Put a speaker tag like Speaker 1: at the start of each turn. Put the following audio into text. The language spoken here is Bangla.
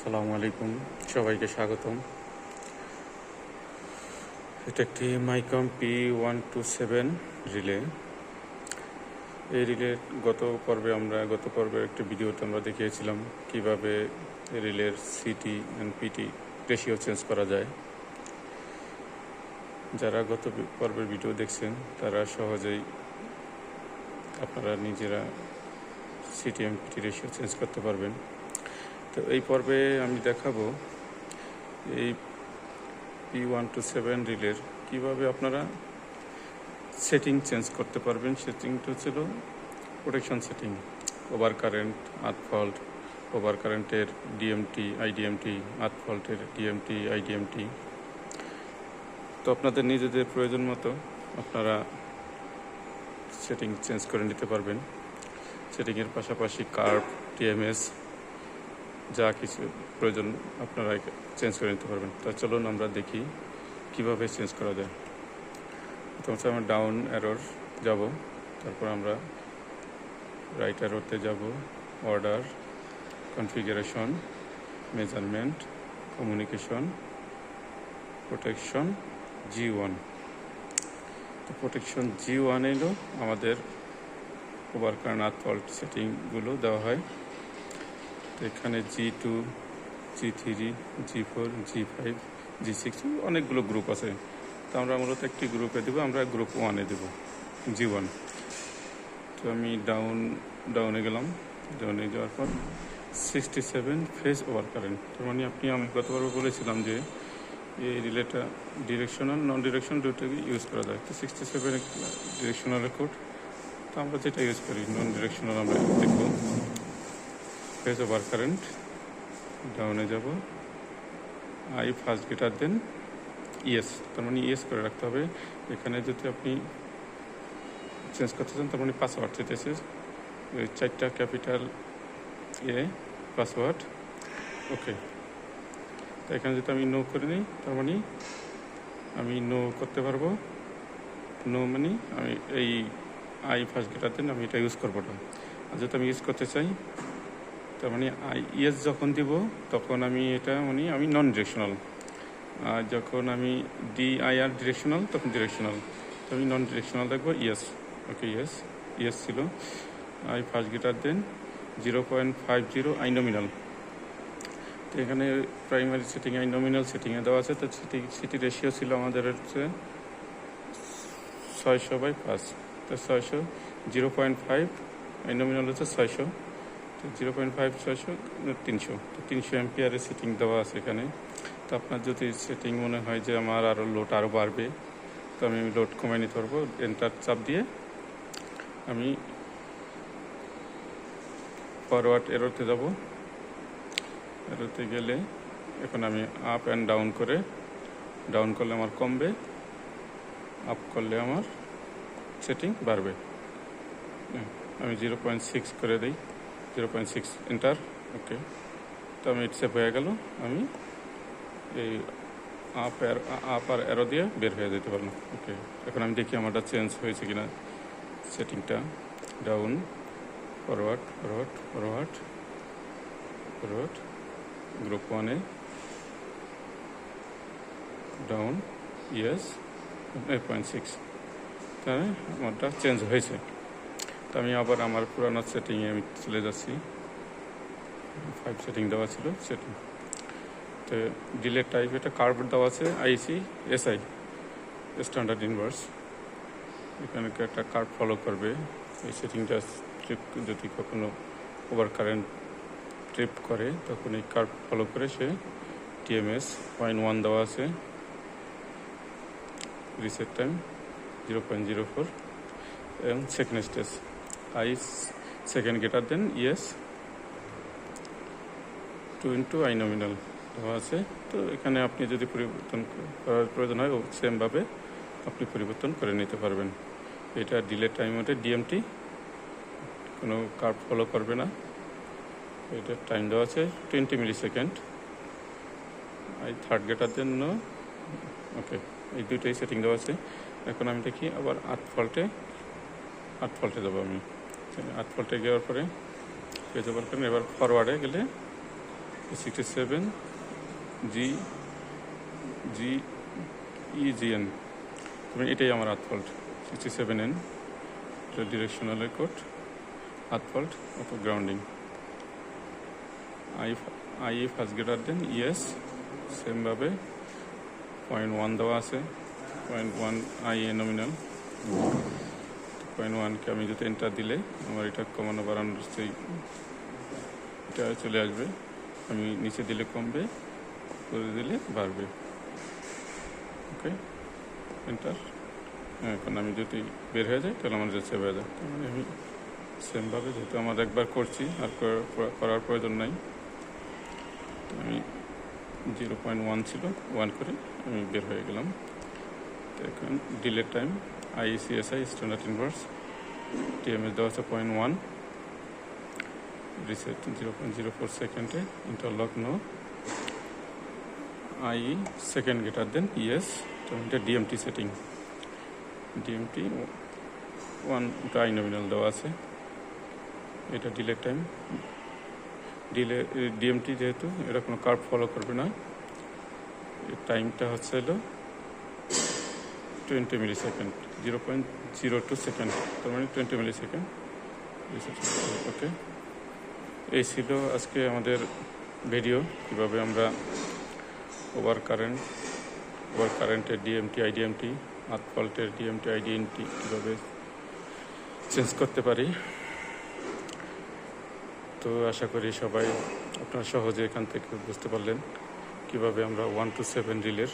Speaker 1: আসসালামু আলাইকুম, সবাইকে স্বাগতম। এটা একটি মাইকম P127 রিলে। এই রিলের গত পর্বের একটি ভিডিওতে আমরা দেখিয়েছিলাম কিভাবে রিলের CT and PT ratio change করা যায়। যারা গত পর্বের ভিডিও দেখছেন তারা সহজেই আপনারা নিজেরা CT and PT ratio change করতে পারবেন। তো এই পর্বে আমি দেখাবো এই P127 রিলের কীভাবে আপনারা সেটিং চেঞ্জ করতে পারবেন। সেটিংটা ছিল প্রোটেকশন সেটিং, ওভার কারেন্ট, আর্থ ফল্ট, ওভার কারেন্টের ডিএমটি, আইডিএমটি, আর্থ ফল্টের ডিএমটি, আইডিএমটি। তো আপনাদের নিজেদের প্রয়োজন মতো আপনারা সেটিং চেঞ্জ করে নিতে পারবেন। সেটিংয়ের পাশাপাশি কার্ভ, টিএমএস যা কিছু প্রয়োজন আপনারা চেঞ্জ করে নিতে পারবেন। তা চলুন আমরা দেখি কিভাবে চেঞ্জ করা যায়। প্রথমত আমরা ডাউন অ্যারোর যাব, তারপর আমরা রাইট অ্যারোতে যাব, order, configuration, measurement, communication, protection G1। তো প্রোটেকশন G1 এলো আমাদের ওভার কারেন্ট আর্থ ফল্ট সেটিংগুলো দেওয়া হয়। তো এখানে G2, G3, G4, G5, G6 অনেকগুলো গ্রুপ আছে। তো আমরা মূলত একটি গ্রুপে দেবো, আমরা গ্রুপ 1-এ দেবো, G1। তো আমি ডাউনে গেলাম। ডাউনে যাওয়ার পর 67 ফেজ ওভার কারেন্ট। তার মানে আমি গতবার বলেছিলাম যে এই রিলেটা ডিরেকশনাল, নন ডিরেকশনাল দুটোকে ইউজ করা যায়। তো 67 ডিরেকশনালের কোড, তো আমরা যেটা ইউজ করি নন ডিরেকশনাল আমরা দেখব। ফেজ ওভার কারেন্ট, ডাউনে যাব, I first greater than yes, তার মানে ইয়েস করে রাখতে হবে। এখানে যদি আপনি চেঞ্জ করতে চান তার মানে পাসওয়ার্ড চাইতেছে, 4টা ক্যাপিটাল এ পাসওয়ার্ড, ওকে। তো এখানে যদি আমি নো করে নিই তার মানে আমি নো করতে পারবো। নো মানে আমি এই আই ফার্স্ট গ্রেটার দেন আমি এটা ইউজ করবো না। আর যদি আমি ইউজ করতে চাই তার মানে ইয়েস যখন দিব তখন আমি আমি নন ডিরেকশনাল। আর যখন আমি DIR ডিরেকশনাল তখন ডিরেকশনাল। তো আমি নন ডিরেকশনাল দেখবো ইয়েস, ওকে ইয়েস ছিল। I first greater than 0.50 I nominal. তো এখানে প্রাইমারি সেটিং আই নমিনাল সেটিংয়ে দেওয়া আছে। তো সিটি রেশিও ছিল আমাদের হচ্ছে 600/5। তো 600, 0.5 আই নমিনাল হচ্ছে 600, 0.5 600 300। তো 300 অ্যাম্পিয়ারের সেটিং দেওয়া আছে এখানে। তো আপনার যদি সেটিং মনে হয় যে আমার লোড আরও বাড়বে, তো আমি লোড কমিয়ে নিতে পারবো। এন্টার চাপ দিয়ে আমি ফরওয়ার্ড এরোতে যাব। এরোতে গেলে এখন আমি আপ অ্যান্ড ডাউন করলে আমার কমবে, আপ করলে আমার সেটিং বাড়বে। আমি 0.6 করে দিই, 0.6 এন্টার, ওকে। তো আমি সেভ হয়ে গেল। আমি এই আপ আর অ্যারো দিয়ে বের হয়ে যেতে পারলাম, ওকে। এখন আমি দেখি আমারটা চেঞ্জ হয়েছে কিনা সেটিংটা। Down, forward, forward, forward, forward, group 1-এ ডাউন, ইয়েস, 8.6। তাহলে আমারটা চেঞ্জ হয়েছে। তো আমি আবার আমার পুরানো সেটিংয়ে আমি চলে যাচ্ছি। 5 সেটিং দেওয়া ছিল সেটিং। তো ডিলে টাইপ এটা কার্ভ দেওয়া আছে, আইসি এসআই স্ট্যান্ডার্ড ইনভার্স। এখানে একটা কার্ভ ফলো করবে। এই সেটিংটা যদি কখনো ওভার কারেন্ট ট্রিপ করে তখন এই কার্ভ ফলো করে সে TMS 0.1 দেওয়া আছে, রিসেট টাইম 0.04 এবং second stage I second greater than yes 2 I nominal দেওয়া আছে। তো এখানে আপনি যদি পরিবর্তন করার প্রয়োজন হয় সেমভাবে আপনি পরিবর্তন করে নিতে পারবেন। এটা ডিলে টাইম ওটা ডিএমটি, কোনো কার্ভ ফলো করবে না। এটা টাইম দেওয়া আছে 20 millisecond, I third greater than no, okay. এই দুইটাই সেটিং দেওয়া আছে। এখন আমি দেখি আবার আর্থ ফল্টে যাবো। আমি আর্থ ফল্টে যাওয়ার পরে পেজ ওভার করেন। এবার ফরওয়ার্ডে গেলে 67 জি জি ইজিএন, এটাই আমার আর্থ ফল্ট। 67N এটা ডিরেকশনালের কোড, আর্থ ফল্ট অথবা grounding. I first greater than yes, সেমভাবে 0.1 দেওয়া আছে, 0.1 আই এ নমিনাল। 0.1কে আমি যদি এন্টার দিলে আমার এটা কমানো বাড়ানোর সেই এটা চলে আসবে। আমি নিচে দিলে কমবে, করে দিলে বাড়বে। ওকে, এন্টার। এখন আমি যদি বের হয়ে যাই তাহলে আমার যে সেভ হয়ে যায়। তার মানে আমি সেমভাবে, যেহেতু আমার একবার করছি আর করার প্রয়োজন নাই, আমি 0.1 ছিল, 1 করে আমি বের হয়ে গেলাম। তো এখন delay time IECSI standard inverse, TMS দেওয়া আছে 0.1, রিসেট 0.04 সেকেন্ডে, interlock no, IE second greater than yes. তো এটা DMT সেটিং, DMT 1 আই নমিনাল দেওয়া আছে। এটা ডিলে টাইম, DMT যেহেতু এটা কোনো কার্ভ ফলো করবে না, টাইমটা হচ্ছে হলো 20 মিলি সেকেন্ড, 0.02 সেকেন্ড, তার মানে 20 মিলি সেকেন্ড। ওকে, এই ছিল আজকে আমাদের ভিডিও, কীভাবে আমরা ওভার কারেন্টের DMT IDMT, আর্থ ফল্টের DMT IDMT কীভাবে চেঞ্জ করতে পারি। তো আশা করি সবাই আপনারা সহজে এখান থেকে বুঝতে পারলেন কীভাবে আমরা 1 to 7 রিলের